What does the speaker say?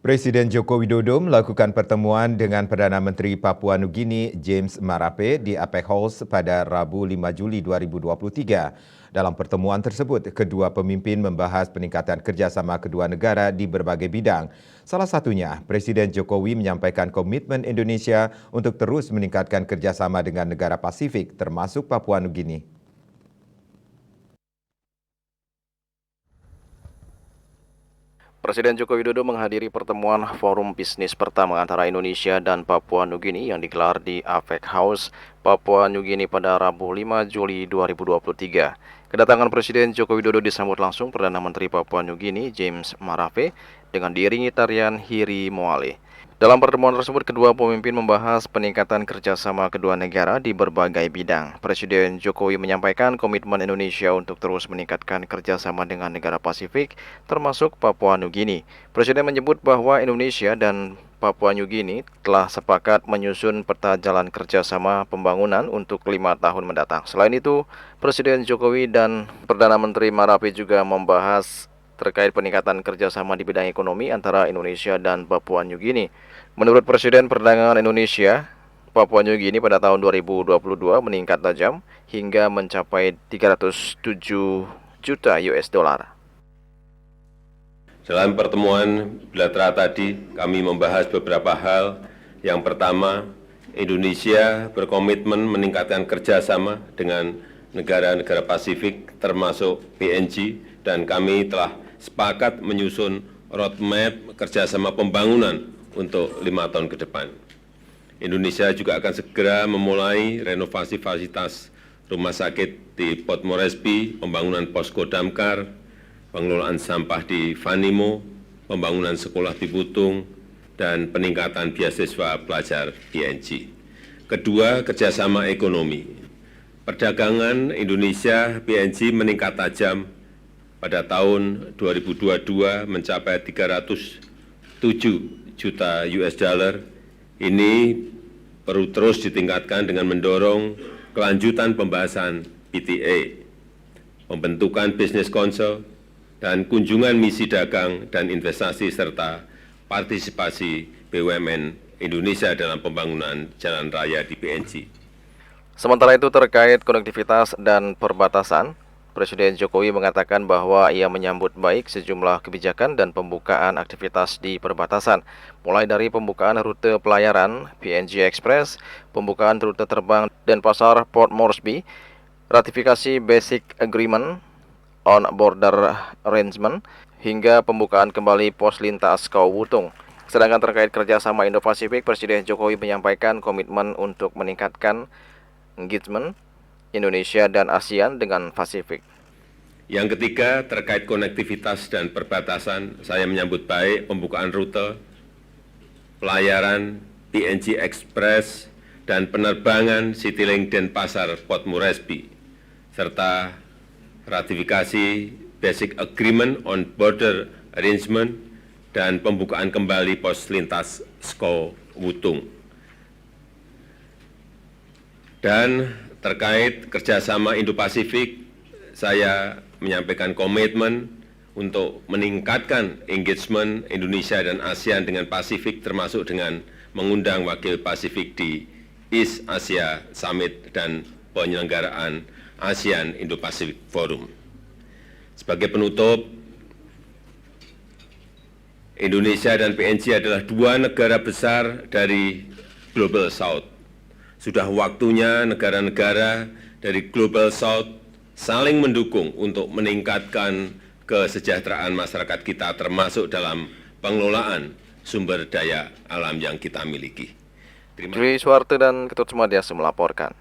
Presiden Joko Widodo melakukan pertemuan dengan Perdana Menteri Papua Nugini James Marape di APEC House pada Rabu 5 Juli 2023. Dalam pertemuan tersebut, kedua pemimpin membahas peningkatan kerjasama kedua negara di berbagai bidang. Salah satunya, Presiden Jokowi menyampaikan komitmen Indonesia untuk terus meningkatkan kerjasama dengan negara Pasifik, termasuk Papua Nugini. Presiden Joko Widodo menghadiri pertemuan forum bisnis pertama antara Indonesia dan Papua Nugini yang digelar di APEC House, Papua Nugini pada Rabu 5 Juli 2023. Kedatangan Presiden Joko Widodo disambut langsung Perdana Menteri Papua Nugini James Marape dengan diiringi tarian Hiri Moale. Dalam pertemuan tersebut, kedua pemimpin membahas peningkatan kerjasama kedua negara di berbagai bidang. Presiden Jokowi menyampaikan komitmen Indonesia untuk terus meningkatkan kerjasama dengan negara Pasifik, termasuk Papua Nugini. Presiden menyebut bahwa Indonesia dan Papua Nugini telah sepakat menyusun peta jalan kerjasama pembangunan untuk 5 tahun mendatang. Selain itu, Presiden Jokowi dan Perdana Menteri Marape juga membahas terkait peningkatan kerjasama di bidang ekonomi antara Indonesia dan Papua Nugini. Menurut Presiden, perdagangan Indonesia, Papua Nugini pada tahun 2022 meningkat tajam hingga mencapai 307 juta US dollar. Dalam pertemuan bilateral tadi, kami membahas beberapa hal. Yang pertama, Indonesia berkomitmen meningkatkan kerjasama dengan negara-negara Pasifik, termasuk PNG, dan kami telah sepakat menyusun roadmap kerjasama pembangunan untuk 5 tahun ke depan. Indonesia juga akan segera memulai renovasi fasilitas rumah sakit di Port Moresby, pembangunan posko damkar, pengelolaan sampah di Vanimo, pembangunan sekolah di Butung, dan peningkatan beasiswa pelajar PNG. Kedua, kerjasama ekonomi. Perdagangan Indonesia PNG meningkat tajam pada tahun 2022 mencapai 307 juta US dollar. Ini perlu terus ditingkatkan dengan mendorong kelanjutan pembahasan PTA, pembentukan Business Council, dan kunjungan misi dagang dan investasi serta partisipasi BUMN Indonesia dalam pembangunan jalan raya di PNG. Sementara itu terkait konektivitas dan perbatasan, Presiden Jokowi mengatakan bahwa ia menyambut baik sejumlah kebijakan dan pembukaan aktivitas di perbatasan, mulai dari pembukaan rute pelayaran PNG Express, pembukaan rute terbang dan pasar Port Moresby, ratifikasi Basic Agreement on Border Arrangement, hingga pembukaan kembali pos lintas Kauwutung. Sedangkan terkait kerjasama Indo-Pasifik, Presiden Jokowi menyampaikan komitmen untuk meningkatkan engagement Indonesia dan ASEAN dengan Pasifik. Yang ketiga, terkait konektivitas dan perbatasan, saya menyambut baik pembukaan rute pelayaran PNG Express dan penerbangan Citylink Denpasar Port Moresby, serta ratifikasi Basic Agreement on Border Arrangement dan pembukaan kembali pos lintas Kauwutung. Dan terkait kerjasama Indo-Pasifik, saya menyampaikan komitmen untuk meningkatkan engagement Indonesia dan ASEAN dengan Pasifik, termasuk dengan mengundang wakil Pasifik di East Asia Summit dan penyelenggaraan ASEAN Indo-Pacific Forum. Sebagai penutup, Indonesia dan PNG adalah dua negara besar dari Global South. Sudah waktunya negara-negara dari Global South saling mendukung untuk meningkatkan kesejahteraan masyarakat kita, termasuk dalam pengelolaan sumber daya alam yang kita miliki. Dwi Suwarte dan Ketut Sumadias melaporkan.